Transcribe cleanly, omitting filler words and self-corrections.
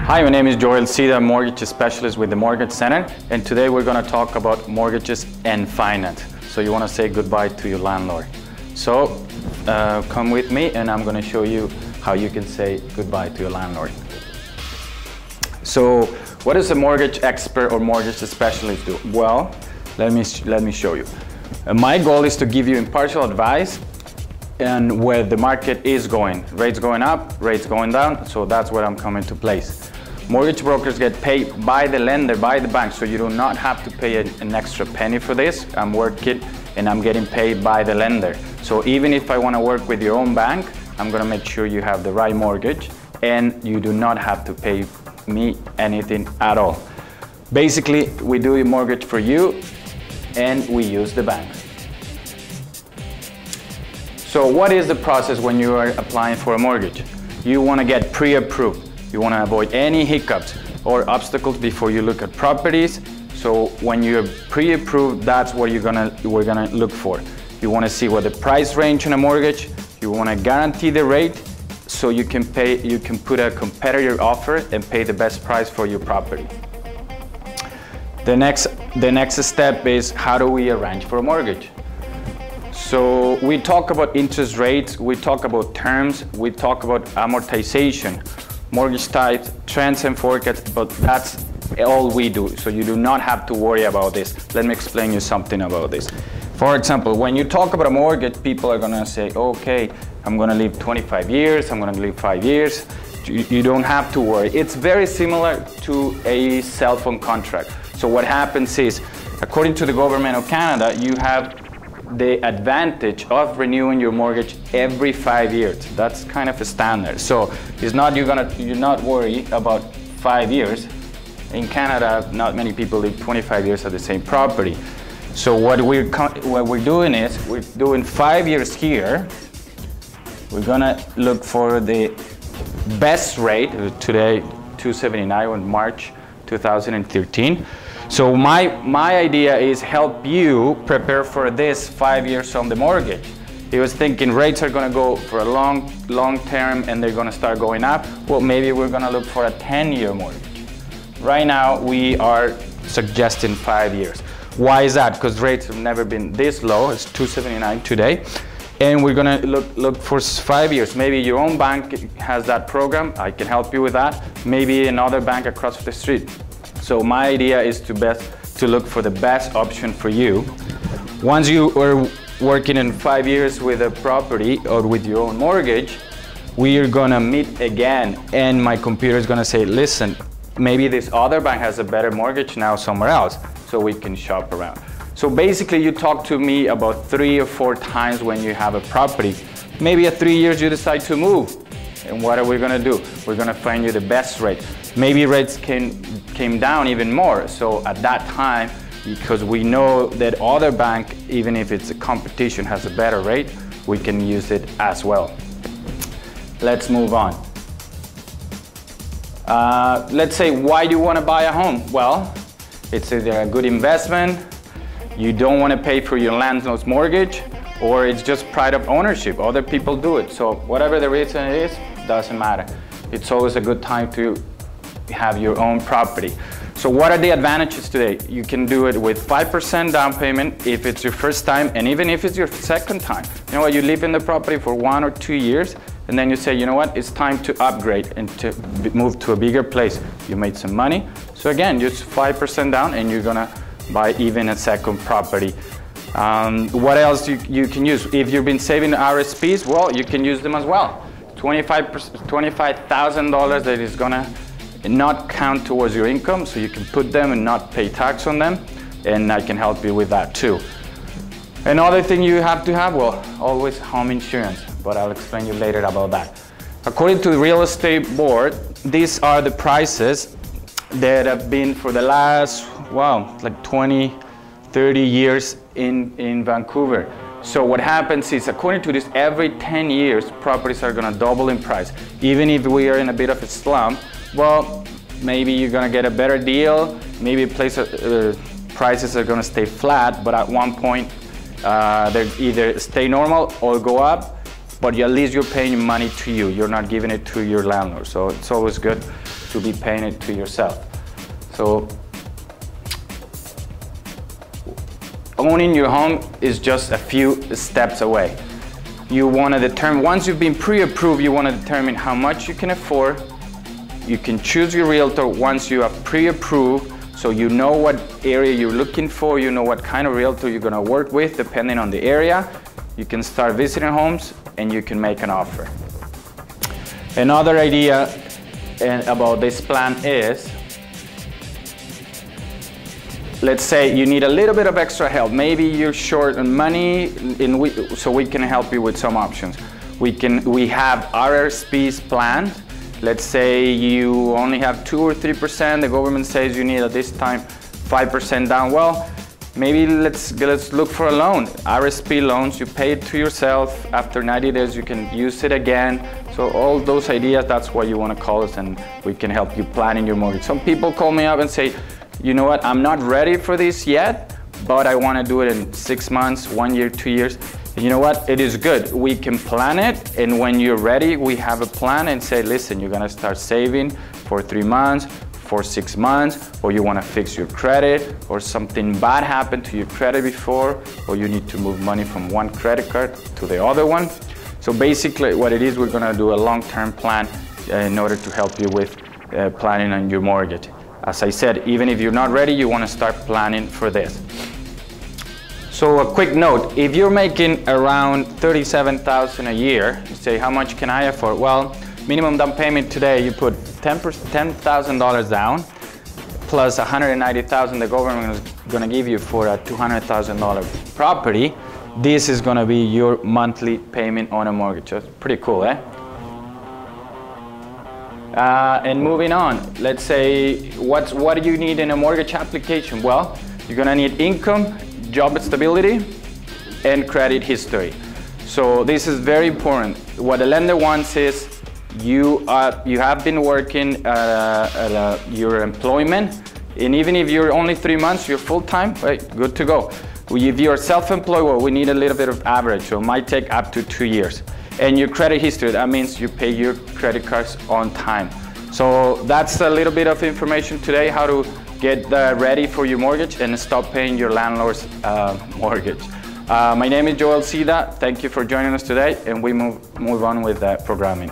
Hi, my name is Joel Sida, mortgage specialist with the Mortgage Center, and today we're going to talk about mortgages and finance. So you want to say goodbye to your landlord. So come with me and I'm going to show you how you can say goodbye to your landlord. So what does a mortgage expert or mortgage specialist do? Well, let me show you. My goal is to give you impartial advice and where the market is going. Rates going up, rates going down, so that's where I'm coming to place. Mortgage brokers get paid by the lender, by the bank, so you do not have to pay an extra penny for this. I'm working and I'm getting paid by the lender. So even if I want to work with your own bank, I'm going to make sure you have the right mortgage and you do not have to pay me anything at all. Basically, we do a mortgage for you and we use the bank. So what is the process when you are applying for a mortgage? You want to get pre-approved. You want to avoid any hiccups or obstacles before you look at properties. So when you're pre-approved, that's what we're gonna look for. You want to see what the price range in a mortgage. You want to guarantee the rate so you can put a competitor offer and pay the best price for your property. The next step is, how do we arrange for a mortgage? So we talk about interest rates, we talk about terms, we talk about amortization, mortgage types, trends and forecasts, but that's all we do. So you do not have to worry about this. Let me explain you something about this. For example, when you talk about a mortgage, people are gonna say, okay, I'm gonna live 25 years, I'm gonna live 5 years. You don't have to worry. It's very similar to a cell phone contract. So what happens is, according to the government of Canada, you have the advantage of renewing your mortgage every 5 years. That's kind of a standard. So it's not you're not worried about 5 years. In Canada, not many people live 25 years at the same property. So what we're doing is, we're doing 5 years here. We're gonna look for the best rate, today 279 in March 2013. So my idea is help you prepare for this 5 years on the mortgage. He was thinking rates are gonna go for a long term and they're gonna start going up. Well, maybe we're gonna look for a 10-year mortgage. Right now, we are suggesting 5 years. Why is that? Because rates have never been this low. It's 279 today. And we're gonna look for 5 years. Maybe your own bank has that program. I can help you with that. Maybe another bank across the street. So my idea is to look for the best option for you. Once you are working in 5 years with a property or with your own mortgage, we are gonna meet again and my computer is gonna say, listen, maybe this other bank has a better mortgage now somewhere else, so we can shop around. So basically you talk to me about 3 or 4 times when you have a property. Maybe at 3 years you decide to move. And what are we gonna do? We're gonna find you the best rate. Maybe rates came down even more. So at that time, because we know that other bank, even if it's a competition, has a better rate, we can use it as well. Let's move on. Let's say, why do you want to buy a home? Well, it's either a good investment, you don't want to pay for your landlord's mortgage, or it's just pride of ownership. Other people do it. So whatever the reason is, doesn't matter. It's always a good time to have your own property. So what are the advantages today? You can do it with 5% down payment if it's your first time, and even if it's your second time. You know what, you live in the property for 1 or 2 years, and then you say, you know what, it's time to upgrade and to move to a bigger place. You made some money. So again, just 5% down and you're gonna buy even a second property. What else you can use? If you've been saving RSPs, well, you can use them as well. $25,000 that is gonna not count towards your income, so you can put them and not pay tax on them, and I can help you with that too. Another thing you have to have, well, always home insurance, but I'll explain you later about that. According to the real estate board, these are the prices that have been for the last, wow, like 20, 30 years in Vancouver. So what happens is, according to this, every 10 years, properties are gonna double in price. Even if we are in a bit of a slump, well, maybe you're gonna get a better deal, maybe prices are gonna stay flat, but at one point, they either stay normal or go up, but at least you're paying money to you. You're not giving it to your landlord, so it's always good. to be paying it to yourself. So owning your home is just a few steps away. You want to determine, once you've been pre-approved, you want to determine how much you can afford. You can choose your realtor once you have pre-approved, so you know what area you're looking for, you know what kind of realtor you're going to work with depending on the area. You can start visiting homes and you can make an offer. Another idea about this plan is, let's say you need a little bit of extra help. Maybe you're short on money, so we can help you with some options. We have RRSPs planned. Let's say you only have 2 or 3%. The government says you need at this time 5% down. Well, maybe let's look for a loan. RSP loans, you pay it to yourself. After 90 days, you can use it again. So all those ideas, that's what you want to call us, and we can help you planning your mortgage. Some people call me up and say, you know what, I'm not ready for this yet, but I want to do it in 6 months, 1 year, 2 years. And you know what, it is good. We can plan it, and when you're ready, we have a plan and say, listen, you're going to start saving for 3 months, for 6 months, or you want to fix your credit, or something bad happened to your credit before, or you need to move money from one credit card to the other one. So basically what it is, we're going to do a long-term plan in order to help you with planning on your mortgage. As I said, even if you're not ready, you want to start planning for this. So a quick note, if you're making around $37,000 a year, you say, how much can I afford? Well, minimum down payment today, you put $10,000 down, plus $190,000 the government is going to give you for a $200,000 property. This is going to be your monthly payment on a mortgage. That's pretty cool, eh? And moving on, let's say, what do you need in a mortgage application? Well, you're going to need income, job stability, and credit history. So this is very important. What the lender wants is you have been working your employment, and even if you're only 3 months, you're full-time, right? Good to go. If you're self-employed, well, we need a little bit of average, so it might take up to 2 years. And your credit history, that means you pay your credit cards on time. So that's a little bit of information today, how to get ready for your mortgage and stop paying your landlord's mortgage. My name is Sida. Thank you for joining us today, and we move on with programming.